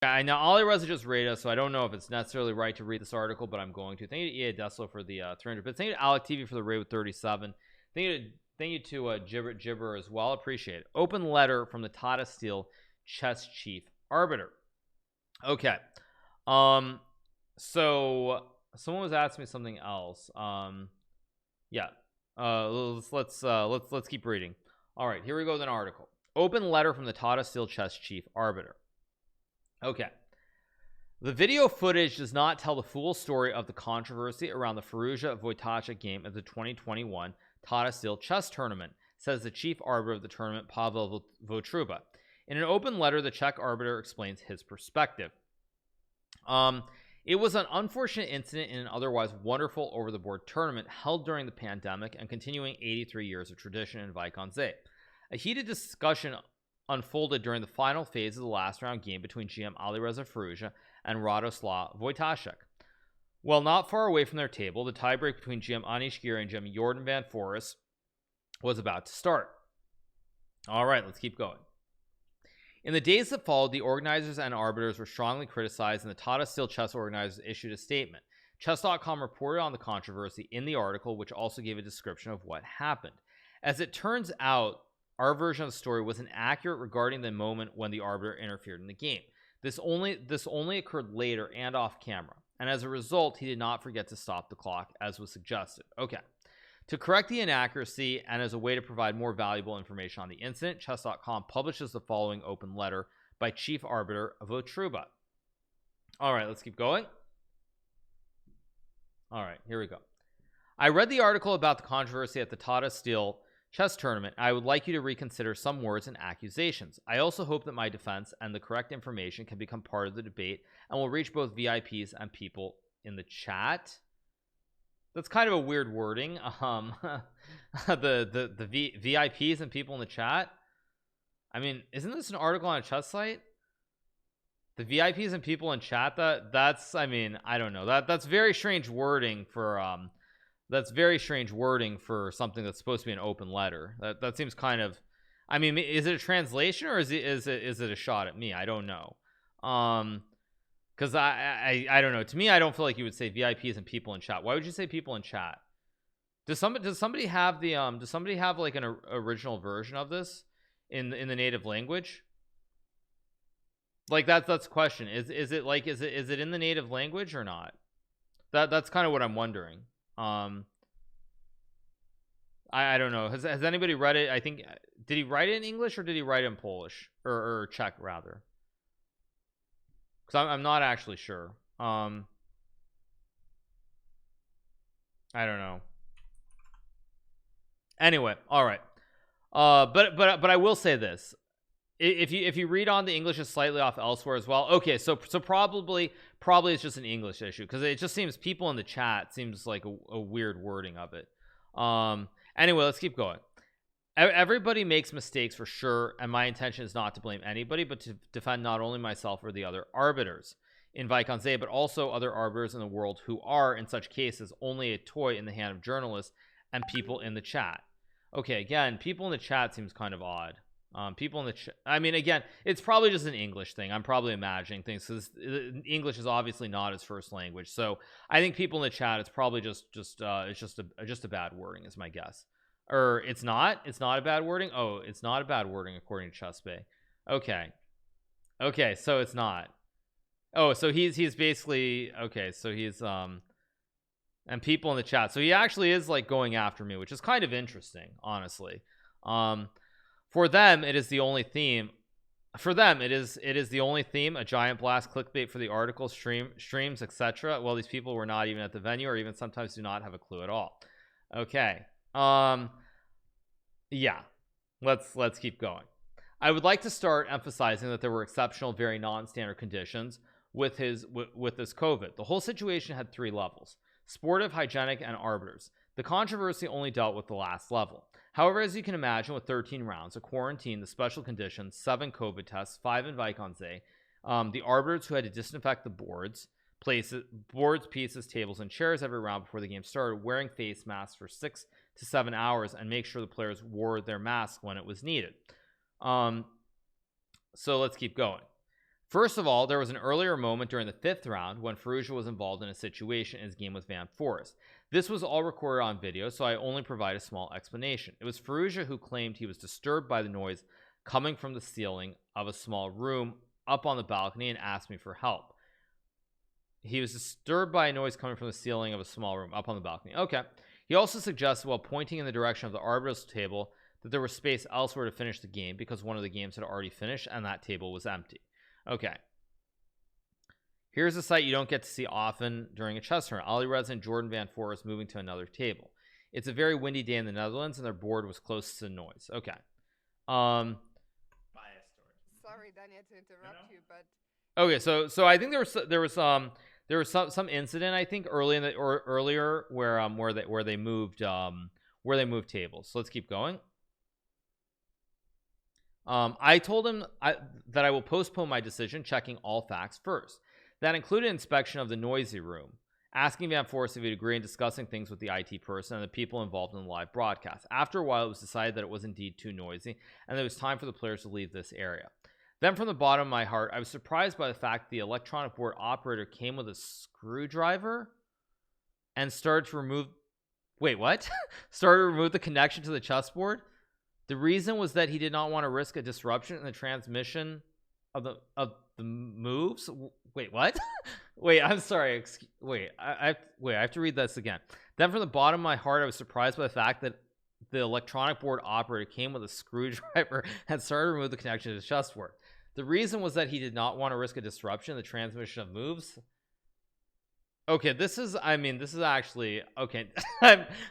I know Alireza just rated us, so I don't know if it's necessarily right to read this article, but I'm going to. Thank you to EA Deslo for the 300 bits. Thank you to Alec TV for the raid with 37. Thank you to Gibber as well. Appreciate it. Open letter from the Tata Steel chess chief Arbiter. Okay. So someone was asking me something else. Yeah. Let's keep reading. All right, here we go with an article. Open letter from the Tata Steel chess chief Arbiter. Okay. The video footage does not tell the full story of the controversy around the Firouzja Wojtaszek game at the 2021 Tata Steel chess tournament, says the chief arbiter of the tournament, Pavel Votruba. In an open letter, the Czech arbiter explains his perspective. It was an unfortunate incident in an otherwise wonderful over-the-board tournament held during the pandemic and continuing 83 years of tradition in Vikonsay. A heated discussion unfolded during the final phase of the last round game between GM Alireza Firouzja and Radoslav Wojtaszek. While not far away from their table, the tiebreak between GM Anish Giri and GM Jordan Van Forest was about to start. All right, let's keep going. In the days that followed, the organizers and arbiters were strongly criticized, and the Tata Steel chess organizers issued a statement. Chess.com reported on the controversy in the article, which also gave a description of what happened. As it turns out, our version of the story was inaccurate regarding the moment when the arbiter interfered in the game. This only occurred later and off camera, and as a result, he did not forget to stop the clock, as was suggested. Okay. To correct the inaccuracy and as a way to provide more valuable information on the incident, chess.com publishes the following open letter by Chief Arbiter Votruba. All right, let's keep going. All right, here we go. I read the article about the controversy at the Tata Steel chess tournament. I would like you to reconsider some words and accusations. I also hope that my defense and the correct information can become part of the debate and will reach both VIPs and people in the chat. That's kind of a weird wording. The VIPs and people in the chat. I mean, isn't this an article on a chess site? The VIPs and people in chat. That's. I mean, I don't know. That's very strange wording for That's very strange wording for something that's supposed to be an open letter. That seems kind of. I mean, is it a translation or is it a shot at me? I don't know. Because I don't know. To me, I don't feel like you would say VIPs and people in chat. Why would you say people in chat? Does somebody have the does somebody have like an original version of this in the native language? Like that's the question. Is it in the native language or not? That's kind of what I'm wondering. I don't know. Has anybody read it? I think did he write it in English or did he write it in Polish or Czech rather? Because I'm not actually sure. I don't know. Anyway, all right. But I will say this: if you read on, the English is slightly off elsewhere as well. Okay, so probably it's just an English issue because it just seems people in the chat seems like a weird wording of it. Anyway, let's keep going. Everybody makes mistakes for sure, and my intention is not to blame anybody, but to defend not only myself or the other arbiters in Vikonsay, but also other arbiters in the world who are, in such cases, only a toy in the hand of journalists and people in the chat. Okay, again, people in the chat seems kind of odd. People in the chat. I mean, again, it's probably just an English thing. I'm probably imagining things because English is obviously not his first language. So I think people in the chat, it's probably just a bad wording is my guess. Or it's not a bad wording. Oh, it's not a bad wording according to Chess Bay. Okay, so it's not. Oh, so he's basically okay, so he's and people in the chat, so he actually is like going after me, which is kind of interesting, honestly. For them it is the only theme. It is the only theme, a giant blast clickbait for the article, streams, etc. Well, these people were not even at the venue, or even sometimes do not have a clue at all. Okay. Yeah, let's keep going. I would like to start emphasizing that there were exceptional, very non-standard conditions with this COVID. The whole situation had 3 levels: sportive, hygienic, and arbiters. The controversy only dealt with the last level. However, as you can imagine, with 13 rounds, a quarantine, the special conditions, 7 COVID tests, 5 in Vikonsay, the arbiters who had to disinfect the boards, pieces, tables, and chairs every round before the game started, wearing face masks for 6 to 7 hours, and make sure the players wore their mask when it was needed. So let's keep going. First of all, there was an earlier moment during the 5th round when Firouzja was involved in a situation in his game with Van Forest. This was all recorded on video, so I only provide a small explanation. It was Firouzja who claimed he was disturbed by the noise coming from the ceiling of a small room up on the balcony and asked me for help. He was disturbed by a noise coming from the ceiling of a small room up on the balcony. Okay. He also suggested, while pointing in the direction of the Arbiters table, that there was space elsewhere to finish the game because one of the games had already finished and that table was empty. Okay. Here's a sight you don't get to see often during a chess tournament. Alireza and Jordan Van Forest moving to another table. It's a very windy day in the Netherlands and their board was close to noise. Okay. Sorry, Daniel, to interrupt you, but okay, so I think there was some incident, I think, earlier where they moved tables. So let's keep going. I told him that I will postpone my decision, checking all facts first. That included inspection of the noisy room, asking Van Forest if he'd agree, and discussing things with the IT person and the people involved in the live broadcast. After a while, it was decided that it was indeed too noisy and that it was time for the players to leave this area. Then from the bottom of my heart, I was surprised by the fact the electronic board operator came with a screwdriver and started to remove started to remove the connection to the chessboard. The reason was that he did not want to risk a disruption in the transmission of the moves. Wait, what? Wait, I'm sorry. I have to read this again. Then from the bottom of my heart, I was surprised by the fact that the electronic board operator came with a screwdriver and started to remove the connection to the chessboard. The reason was that he did not want to risk a disruption in the transmission of moves. Okay, this is actually okay.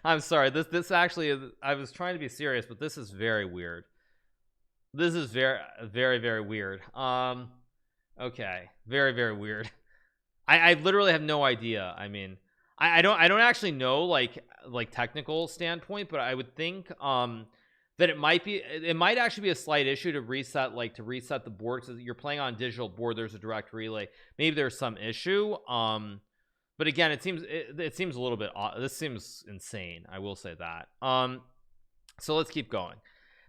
I'm sorry. This actually is, I was trying to be serious, but this is very weird. This is very, very, very weird. Okay, very, very weird. I literally have no idea. I mean, I don't actually know like technical standpoint, but I would think that it might actually be a slight issue to reset the board, because you're playing on a digital board. There's a direct relay. Maybe there's some issue. But again, it seems a little bit odd. This seems insane, I will say that. So let's keep going.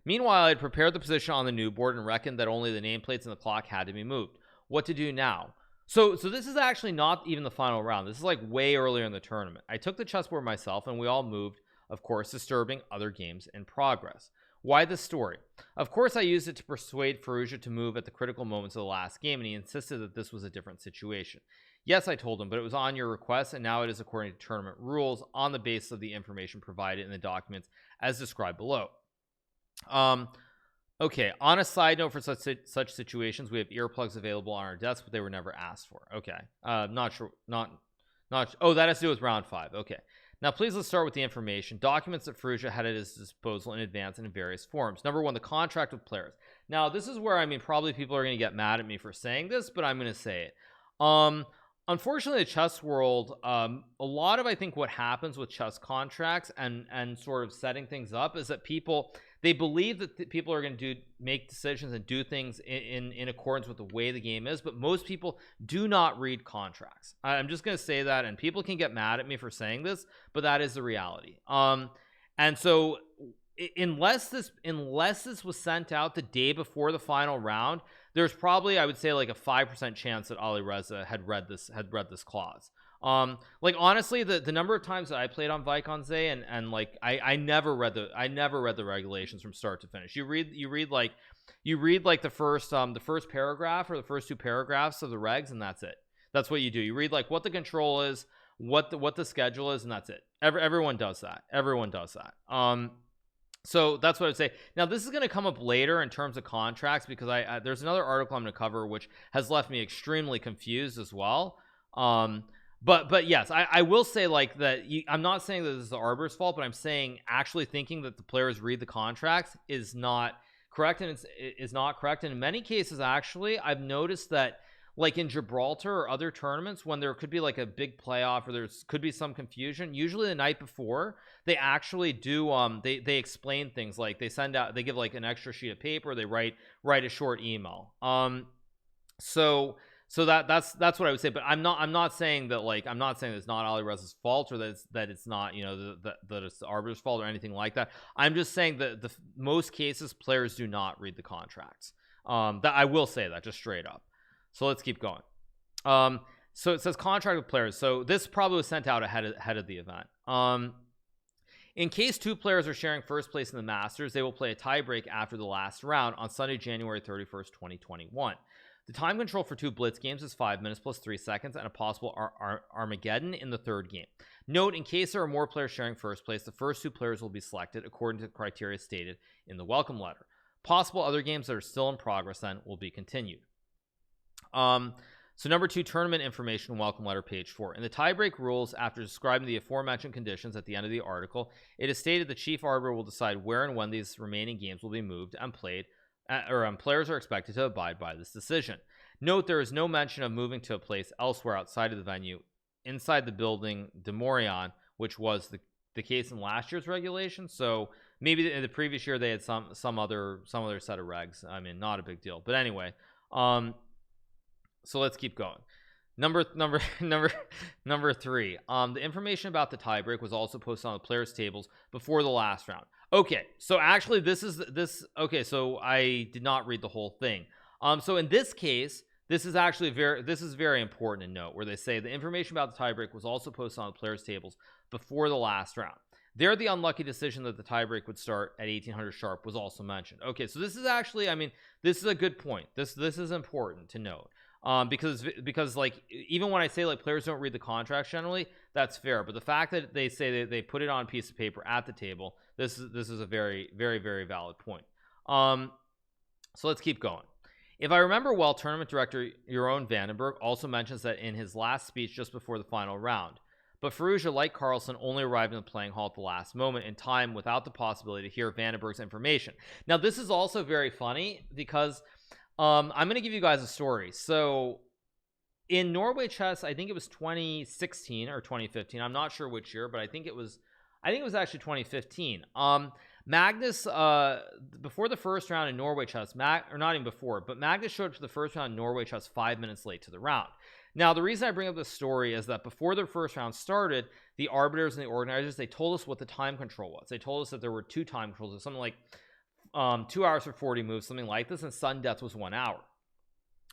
Meanwhile, I had prepared the position on the new board and reckoned that only the nameplates and the clock had to be moved. What to do now? So this is actually not even the final round. This is like way earlier in the tournament. I took the chessboard myself and we all moved, of course, disturbing other games in progress. Why this story? Of course, I used it to persuade Firouzja to move at the critical moments of the last game, and he insisted that this was a different situation. Yes, I told him, but it was on your request, and now it is according to tournament rules on the basis of the information provided in the documents as described below. Okay, on a side note, for such situations, we have earplugs available on our desk, but they were never asked for. Okay, not sure, not oh, that has to do with round 5. Okay, now please let's start with the information. Documents that Firouzja had at his disposal in advance and in various forms. Number 1, the contract with players. Now this is where, I mean, probably people are going to get mad at me for saying this, but I'm going to say it. Unfortunately, the chess world, a lot of, I think, what happens with chess contracts and sort of setting things up is that they believe that people are going to make decisions and do things in accordance with the way the game is, but most people do not read contracts. I'm just going to say that, and people can get mad at me for saying this, but that is the reality. And so unless this was sent out the day before the final round, there's probably, I would say, like a 5% chance that Alireza had read this clause. Like honestly, the number of times that I played on Vaikonze and like I never read the regulations from start to finish. You read like the first paragraph or the first 2 paragraphs of the regs, and that's it. That's what you do. You read like what the control is, what the schedule is, and that's it. Everyone does that. So that's what I would say. Now this is going to come up later in terms of contracts, because there's another article I'm going to cover which has left me extremely confused as well. But yes, I will say like that. I'm not saying that this is the Arbiter's fault, but I'm saying actually thinking that the players read the contracts is not correct, and is not correct. And in many cases, actually, I've noticed that, like in Gibraltar or other tournaments, when there could be like a big playoff or there's could be some confusion, usually the night before they actually do they explain things, like they give like an extra sheet of paper, they write a short email. So that's what I would say. But I'm not saying that, like, I'm not saying it's not Alireza's fault, or that it's not, you know, that it's the Arbiter's fault or anything like that. I'm just saying that most cases players do not read the contracts. That I will say that just straight up. So let's keep going. So it says contract with players. So this probably was sent out ahead of the event. In case two players are sharing first place in the Masters, they will play a tiebreak after the last round on Sunday, January 31st, 2021. The time control for two blitz games is 5 minutes plus 3 seconds and a possible Armageddon in the third game. Note, in case there are more players sharing first place, the first two players will be selected according to the criteria stated in the welcome letter. Possible other games that are still in progress then will be continued. So number 2, tournament information, welcome letter, page 4. In the tiebreak rules, after describing the aforementioned conditions at the end of the article, it is stated the chief arbiter will decide where and when these remaining games will be moved and played, players are expected to abide by this decision. Note, there is no mention of moving to a place elsewhere outside of the venue, inside the building de Morion, which was the case in last year's regulation. So maybe in the previous year they had some other set of regs. I mean, not a big deal, but anyway. So let's keep going. Number 3. The information about the tiebreak was also posted on the players' tables before the last round. Okay, so actually okay, so I did not read the whole thing. So in this case, this is actually very important to note, where they say the information about the tiebreak was also posted on the players' tables before the last round. There, the unlucky decision that the tiebreak would start at 1800 sharp was also mentioned. Okay, so this is actually, I mean, this is a good point. This is important to note. Because like, even when I say like players don't read the contracts generally, that's fair, but the fact that they say that they put it on a piece of paper at the table, this is a very, very, very valid point. So let's keep going. If I remember well, tournament director Jeroen Vandenberg also mentions that in his last speech just before the final round. But Firouzja, like Carlson, only arrived in the playing hall at the last moment in time without the possibility to hear Vandenberg's information. Now, this is also very funny because I'm going to give you guys a story. So in Norway chess, I think it was 2016 or 2015. I'm not sure which year, but I think it was actually 2015. Magnus, before the first round in Norway chess, or not even before, but Magnus showed up to the first round in Norway chess 5 minutes late to the round. Now, the reason I bring up this story is that before the first round started, the arbiters and the organizers, they told us what the time control was. They told us that there were 2 time controls, something like 2 hours for 40 moves, something like this, and sudden death was 1 hour.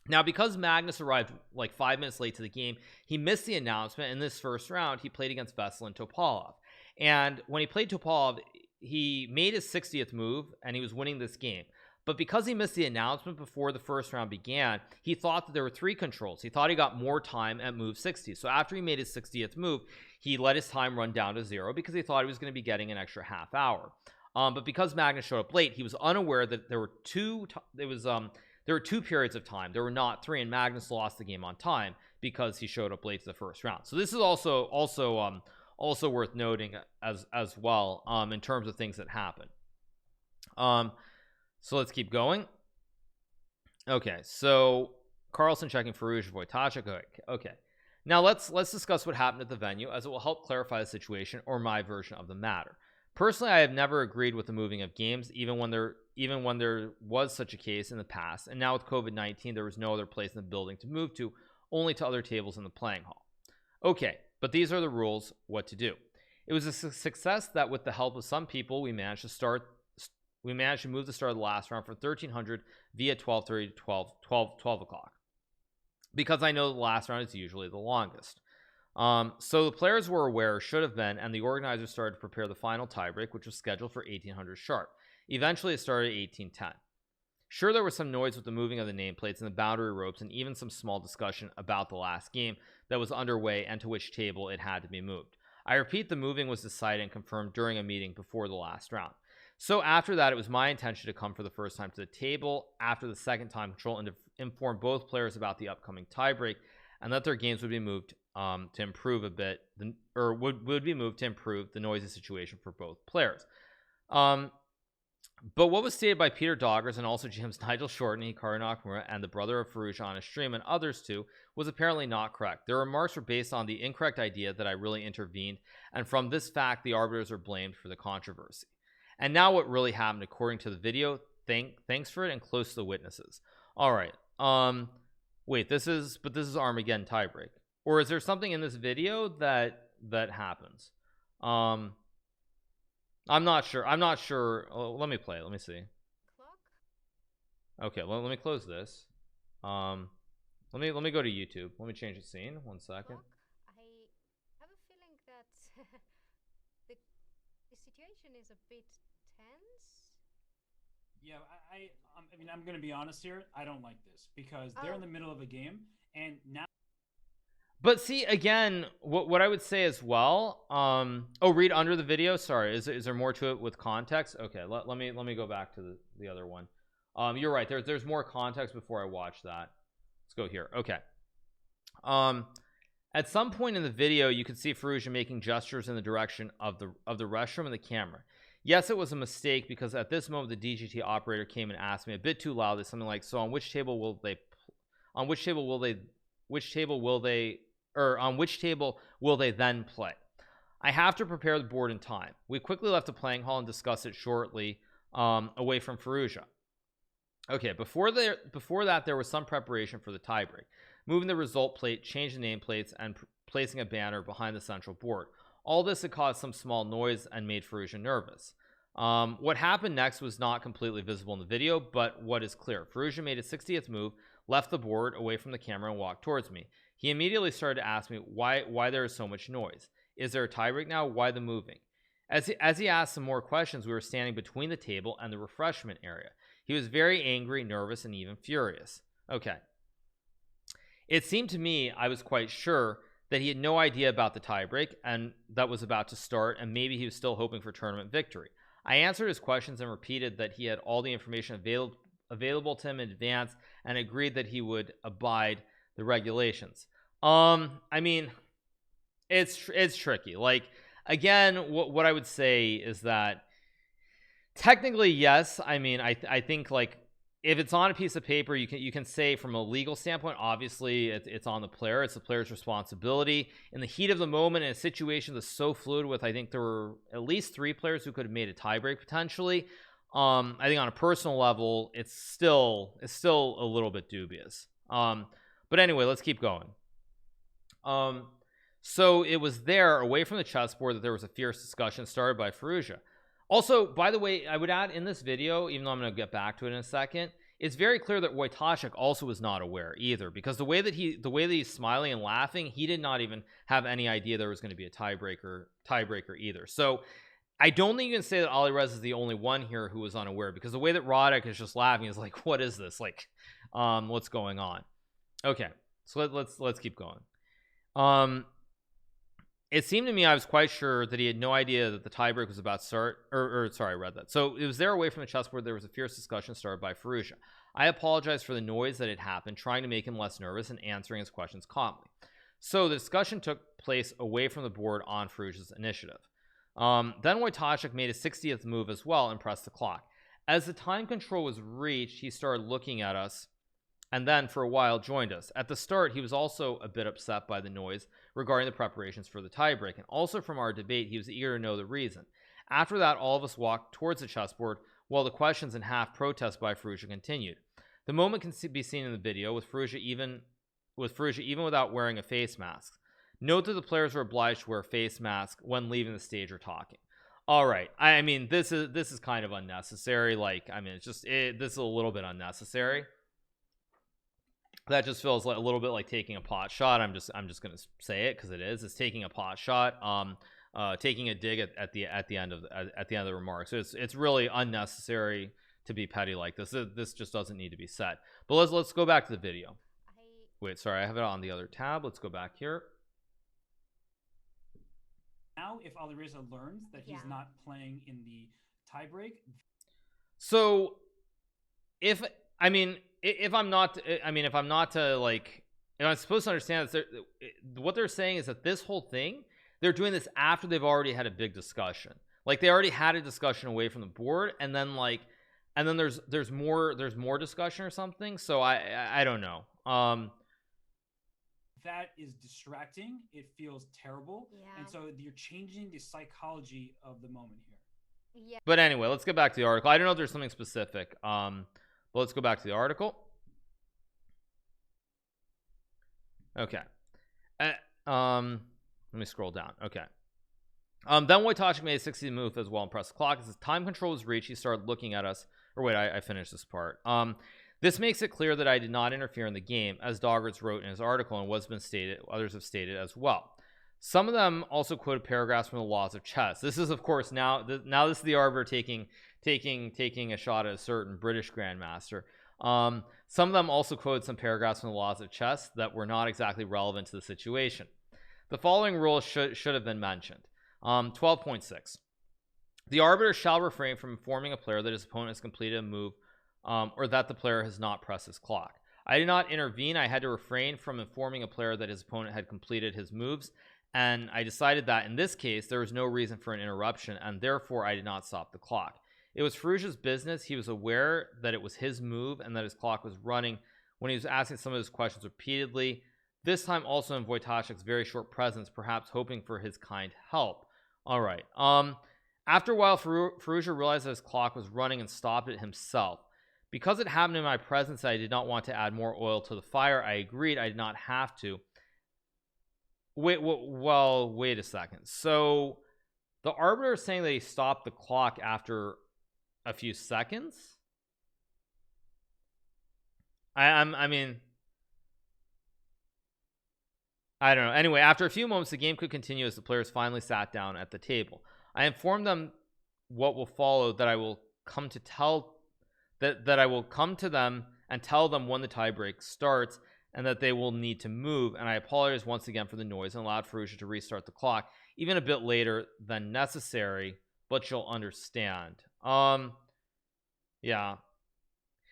Now, because Magnus arrived like 5 minutes late to the game, he missed the announcement. In this first round, he played against Veselin Topalov, and when he played Topalov, he made his 60th move and he was winning this game. But because he missed the announcement before the first round began, he thought that there were 3 controls. He thought he got more time at move 60. So after he made his 60th move, he let his time run down to 0 because he thought he was going to be getting an extra half hour. But because Magnus showed up late, he was unaware that there were 2 periods of time. There were not 3, and Magnus lost the game on time because he showed up late to the first round. So this is also worth noting as well, in terms of things that happen. So let's keep going. Okay, so Carlson checking Firouzja Wojtaszek. Okay. Now let's discuss what happened at the venue, as it will help clarify the situation or my version of the matter. Personally, I have never agreed with the moving of games, even when there was such a case in the past, and now with COVID-19 there was no other place in the building to move to, only to other tables in the playing hall. Okay, but these are the rules, what to do. It was a success that with the help of some people we managed to move the start of the last round from 1300 via 12:30 to 12 o'clock, because I know the last round is usually the longest. So the players were aware, should have been, and the organizers started to prepare the final tiebreak, which was scheduled for 1800 sharp. Eventually it started at 1810. Sure, there was some noise with the moving of the nameplates and the boundary ropes, and even some small discussion about the last game that was underway and to which table it had to be moved. I repeat, the moving was decided and confirmed during a meeting before the last round. So after that, it was my intention to come for the first time to the table after the second time control and to inform both players about the upcoming tiebreak, and that their games would be moved to improve a bit, or would be moved to improve the noisy situation for both players. But what was stated by Peter Doggers and also Jim's Nigel Shorten, Hikaru Nakamura, and the brother of Firouzja on a stream, and others too, was apparently not correct. Their remarks were based on the incorrect idea that I really intervened, and from this fact, the arbiters are blamed for the controversy. And now what really happened according to the video. Thanks for it, and close to the witnesses. All right. Wait, this is Armageddon tiebreak, or is there something in this video that happens? I'm not sure. Oh, let me play it. Let me see. Okay, let me close this. Let Let me go to YouTube. Let me change the scene. 1 second. I have a feeling that the situation is a bit tense. Yeah, I mean, I'm gonna be honest here. I don't like this because they're in the middle of a game, and now. But see, again, what I would say as well, oh, read under the video. Sorry, is there more to it with context? Okay, let me go back to the other one. You're right, there's more context before I watch that. Let's go here. Okay. At some point in the video you could see Firouzja making gestures in the direction of the restroom and the camera. Yes, it was a mistake because at this moment the DGT operator came and asked me a bit too loudly something like, so on which table will they then play? I have to prepare the board in time. We quickly left the playing hall and discussed it shortly away from Firouzja. Okay, before that there was some preparation for the tiebreak, moving the result plate, changing nameplates, and placing a banner behind the central board. All this had caused some small noise and made Firouzja nervous. What happened next was not completely visible in the video, but what is clear, Firouzja made a 60th move, left the board away from the camera and walked towards me. He immediately started to ask me why there is so much noise. Is there a tiebreak now? Why the moving? As he asked some more questions, we were standing between the table and the refreshment area. He was very angry, nervous, and even furious. Okay. It seemed to me I was quite sure that he had no idea about the tiebreak and that was about to start, and maybe he was still hoping for tournament victory. I answered his questions and repeated that he had all the information available to him in advance and agreed that he would abide the regulations. I mean, it's tricky. Like, again, what I would say is that technically, yes. I mean, I think, like, if it's on a piece of paper, you can say from a legal standpoint, obviously it's on the player. It's the player's responsibility. In the heat of the moment, in a situation that's so fluid with, I think there were at least 3 players who could have made a tiebreak potentially. I think on a personal level, it's still a little bit dubious. But anyway, let's keep going. So it was there away from the chessboard that there was a fierce discussion started by Firouzja. Also, by the way, I would add in this video, even though I'm going to get back to it in a second, it's very clear that Wojtaszek also was not aware either, because the way that he's smiling and laughing, he did not even have any idea there was going to be a tiebreaker either. So I don't think you can say that Alireza is the only one here who was unaware, because the way that Redux is just laughing is like, what is this? Like, what's going on? Okay, so let's keep going. It seemed to me I was quite sure that he had no idea that the tiebreak was about to start, sorry, I read that. So it was there away from the chessboard. There was a fierce discussion started by Firouzja. I apologized for the noise that had happened, trying to make him less nervous and answering his questions calmly. So the discussion took place away from the board on Firouzja's initiative. Then Wojtaszek made a 60th move as well and pressed the clock. As the time control was reached, he started looking at us and then for a while joined us. At the start, he was also a bit upset by the noise regarding the preparations for the tiebreak, and also from our debate, he was eager to know the reason. After that, all of us walked towards the chessboard while the questions and half protests by Firouzja continued. The moment can be seen in the video with Firouzja even without wearing a face mask. Note that the players were obliged to wear a face mask when leaving the stage or talking. All right, I mean, this is kind of unnecessary. Like, I mean, it's just this is a little bit unnecessary. That just feels like a little bit like taking a pot shot. I'm just gonna say it because it's taking a pot shot, taking a dig at the end of the remarks. So it's really unnecessary to be petty like this. This just doesn't need to be said. But let's go back to the video. Wait, sorry, I have it on the other tab. Let's go back here. Now, if Alireza learns that he's not playing in the tiebreak, so if I'm not to, like, if I'm supposed to understand this, what they're saying is that this whole thing, they're doing this after they've already had a big discussion. Like, they already had a discussion away from the board, and then there's more discussion or something. So I don't know. that is distracting. It feels terrible. Yeah. And so you're changing the psychology of the moment here. Yeah. But anyway, let's get back to the article. I don't know if there's something specific. But let's go back to the article. Okay. Let me scroll down. Okay. Then Wojtaszek made a 60 move as well and pressed the clock. As the time control was reached, he started looking at us. Or wait, I finished this part. This makes it clear that I did not interfere in the game, as Doggers wrote in his article and others have stated as well. Some of them also quoted paragraphs from the laws of chess. This is, of course, now this is the Arbiter taking a shot at a certain British grandmaster. Some of them also quoted some paragraphs from the laws of chess that were not exactly relevant to the situation. The following rules should have been mentioned. 12.6. The Arbiter shall refrain from informing a player that his opponent has completed a move, or that the player has not pressed his clock. I did not intervene. I had to refrain from informing a player that his opponent had completed his moves, and I decided that in this case there was no reason for an interruption, and therefore I did not stop the clock. It was Firouzja's business. He was aware that it was his move and that his clock was running when he was asking some of his questions repeatedly, this time also in Wojtaszek's very short presence, perhaps hoping for his kind help. All right. After a while, Firouzja realized that his clock was running and stopped it himself. Because it happened in my presence, I did not want to add more oil to the fire. I agreed I did not have to. Wait a second. So the Arbiter is saying that he stopped the clock after a few seconds. I mean, I don't know. Anyway, after a few moments, the game could continue as the players finally sat down at the table. I informed them what will follow, that I will come to them and tell them when the tiebreak starts and that they will need to move, and I apologize once again for the noise and allowed Firouzja to restart the clock even a bit later than necessary, but you'll understand.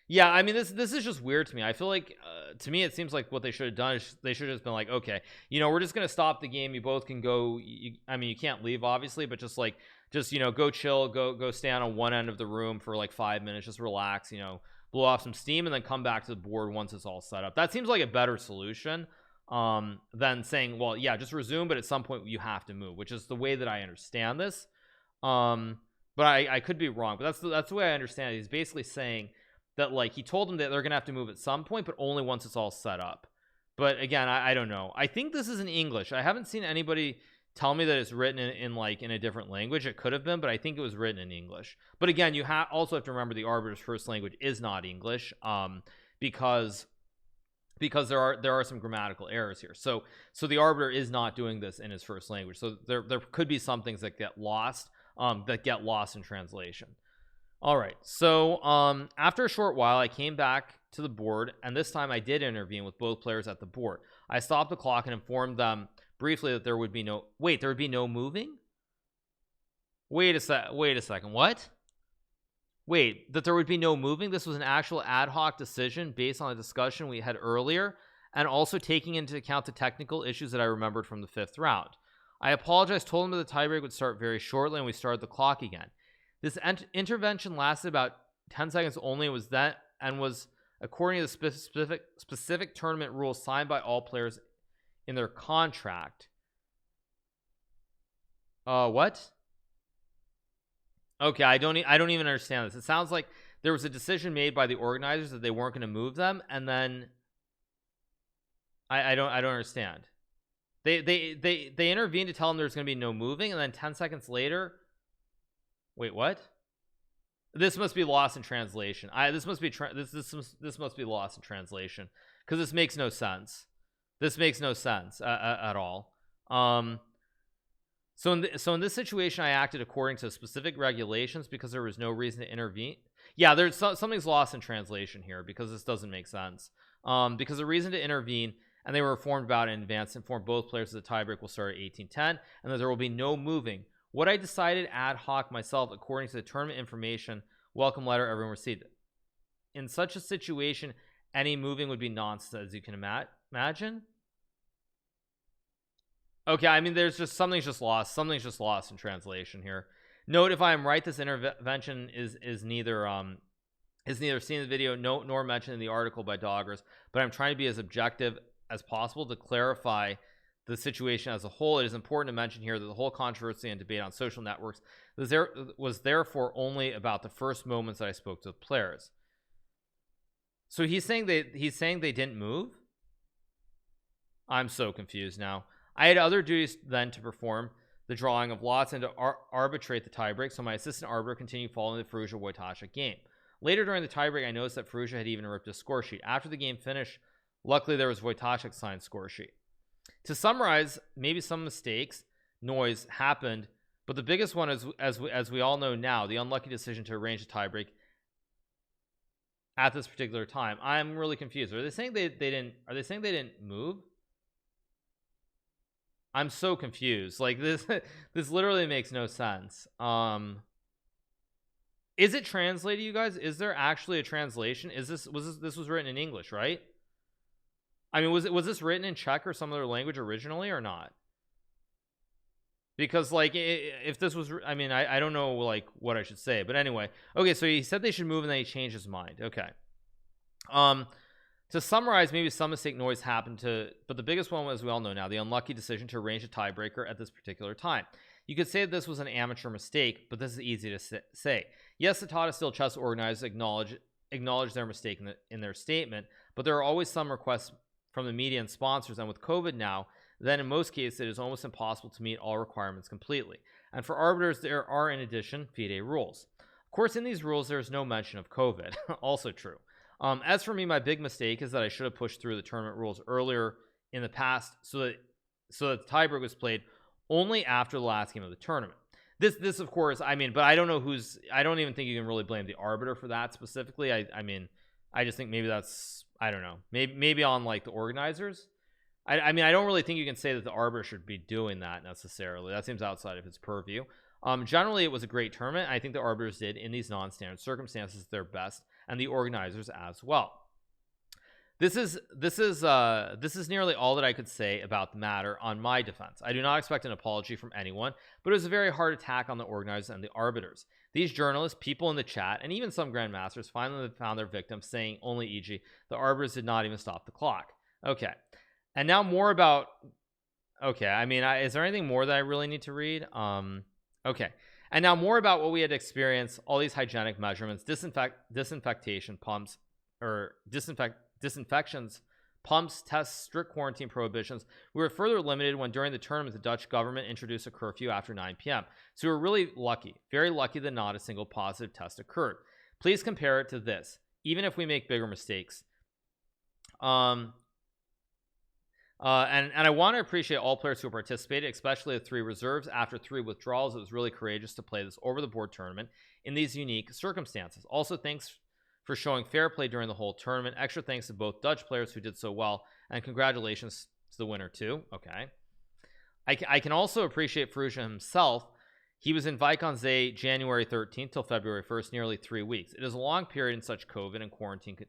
Yeah, I mean, this is just weird to me. I feel like to me it seems like what they should have done is they should have just been like, okay, we're just gonna stop the game, you both can go. I mean, you can't leave obviously, but just go chill, go stand on one end of the room for like 5 minutes, just relax, blow off some steam, and then come back to the board once it's all set up. That seems like a better solution than saying, well, yeah, just resume, but at some point you have to move, which is the way that I understand this. But I could be wrong, but that's the way I understand it. He's basically saying that, like, he told them that they're gonna have to move at some point, but only once it's all set up. But again, I don't know. I think this is in English. I haven't seen anybody tell me that it's written in a different language. It could have been, but I think it was written in English. But again, you also have to remember the Arbiter's first language is not English, because there are some grammatical errors here. So the Arbiter is not doing this in his first language. So there could be some things that get lost in translation. All right, so after a short while, I came back to the board, and this time I did intervene with both players at the board. I stopped the clock and informed them briefly that there would be no moving. Wait a second. What? Wait, that there would be no moving? This was an actual ad hoc decision based on a discussion we had earlier, and also taking into account the technical issues that I remembered from the 5th round. I apologized, told them that the tiebreak would start very shortly, and we started the clock again. This intervention lasted about 10 seconds only, was according to the specific tournament rules signed by all players in their contract. What? Okay, I don't even understand this. It sounds like there was a decision made by the organizers that they weren't going to move them, and then I don't understand. They intervened to tell them there's going to be no moving, and then 10 seconds later. Wait, what? This must be lost in translation. This must be lost in translation, because this makes no sense. This makes no sense at all. So in this situation, I acted according to specific regulations because there was no reason to intervene. Yeah, there's something's lost in translation here, because this doesn't make sense. Because the reason to intervene, and they were informed about it in advance, informed both players that the tiebreak will start at 18:10 and that there will be no moving. What I decided ad hoc myself according to the tournament information welcome letter everyone received. In such a situation, any moving would be nonsense, as you can imagine. Okay, I mean, something's just lost in translation here. Note, if I am right, this intervention is neither seen in the video nor mentioned in the article by Doggers, but I'm trying to be as objective as possible to clarify the situation as a whole. It is important to mention here that the whole controversy and debate on social networks was therefore only about the first moments that I spoke to the players. So he's saying they didn't move. I'm so confused now. I had other duties then to perform, the drawing of lots and to arbitrate the tiebreak, so my assistant arbiter continued following the Firouzja Wojtaszek game. Later during the tiebreak, I noticed that Firouzja had even ripped a score sheet. After the game finished, luckily there was Wojtaszek's signed score sheet. To summarize, maybe some mistakes, noise happened, but the biggest one is, as we all know now, the unlucky decision to arrange a tiebreak at this particular time. I'm really confused. Are they saying they didn't? Are they saying they didn't move? I'm so confused. Like this, this literally makes no sense. Is it translated, you guys? Is there actually a translation? Is this was written in English, right? I mean, was this written in Czech or some other language originally or not? Because like if this was, I mean, I don't know like what I should say, but anyway. Okay, so he said they should move and then he changed his mind. Okay. To summarize, maybe some mistake noise happened but the biggest one was, we all know now, the unlucky decision to arrange a tiebreaker at this particular time. You could say that this was an amateur mistake, but this is easy to say. Yes, the Tata Steel Chess organizers acknowledge their mistake in their statement, but there are always some requests from the media and sponsors, and with COVID now, then in most cases it is almost impossible to meet all requirements completely. And for arbiters, there are in addition FIDE rules. Of course, in these rules there is no mention of COVID. Also true. As for me, my big mistake is that I should have pushed through the tournament rules earlier in the past so that the tiebreak was played only after the last game of the tournament. This of course, I mean, but I don't know I don't even think you can really blame the arbiter for that specifically. I mean, I just think maybe that's, I don't know, maybe on like the organizers. I mean, I don't really think you can say that the arbiter should be doing that necessarily. That seems outside of his purview. Generally, it was a great tournament. I think the arbiters did, in these non-standard circumstances, their best, and the organizers as well. This is nearly all that I could say about the matter on my defense. I do not expect an apology from anyone, but it was a very hard attack on the organizers and the arbiters. These journalists, people in the chat, and even some grandmasters finally found their victims saying only, e.g., the arbiters did not even stop the clock. Okay, and now more about. Okay, I mean, is there anything more that I really need to read? Okay, and now more about what we had experienced, all these hygienic measurements, disinfectation pumps, or disinfections, pumps, tests, strict quarantine prohibitions. We were further limited when during the tournament the Dutch government introduced a curfew after 9 p.m. So we were really lucky, very lucky that not a single positive test occurred. Please compare it to this, even if we make bigger mistakes. And I want to appreciate all players who participated, especially the 3 reserves. After 3 withdrawals, it was really courageous to play this over-the-board tournament in these unique circumstances. Also, thanks for showing fair play during the whole tournament. Extra thanks to both Dutch players who did so well, and congratulations to the winner too. Okay, I can also appreciate Firouzja himself. He was in Vicon Zay January 13th till February 1st, nearly 3 weeks. It is a long period in such COVID and quarantine it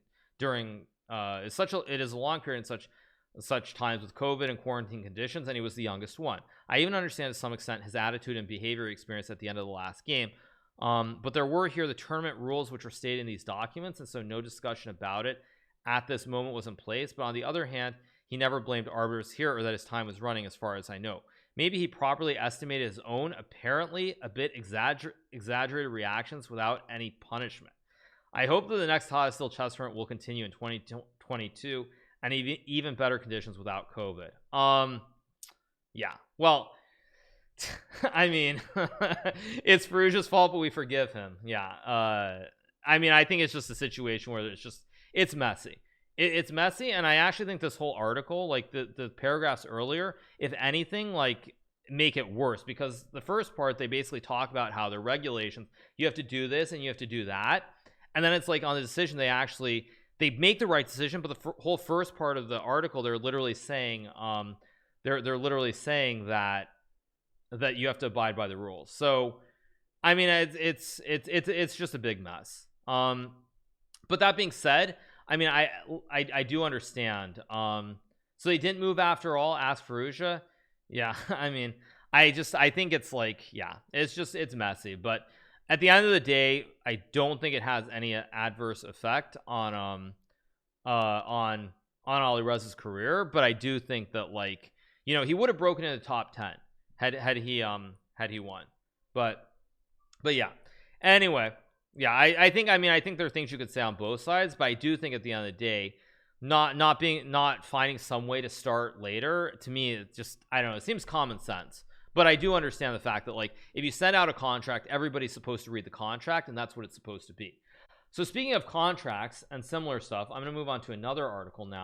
is a long period in such times with COVID and quarantine conditions, and he was the youngest one. I even understand to some extent his attitude and behavior experience at the end of the last game, but there were here the tournament rules which were stated in these documents, and so no discussion about it at this moment was in place. But on the other hand, he never blamed arbiters here or that his time was running, as far as I know. Maybe he properly estimated his own apparently a bit exaggerated reactions without any punishment. I hope that the next Tata Steel Chess tournament will continue in 2022 and even better conditions without COVID. Yeah, well, I mean, it's Firouzja's fault, but we forgive him. Yeah, I mean, I think it's just a situation where it's messy. It's messy, and I actually think this whole article, like the paragraphs earlier, if anything, like make it worse, because the first part they basically talk about how the regulations, you have to do this and you have to do that, and then it's like on the decision they make the right decision, but the whole first part of the article they're literally saying they're literally saying that you have to abide by the rules. So I mean, it's just a big mess. But that being said, I mean, I do understand. So they didn't move after all, asked Firouzja. Yeah, I mean, I think it's like, yeah, it's messy, but at the end of the day, I don't think it has any adverse effect on Alireza's career, but I do think that, like, you know, he would have broken in the top 10 had he won. But yeah. Anyway, yeah, I think there are things you could say on both sides, but I do think at the end of the day, not finding some way to start later, to me, it just, I don't know, it seems common sense. But I do understand the fact that, like, if you send out a contract, everybody's supposed to read the contract, and that's what it's supposed to be. So speaking of contracts and similar stuff, I'm going to move on to another article now.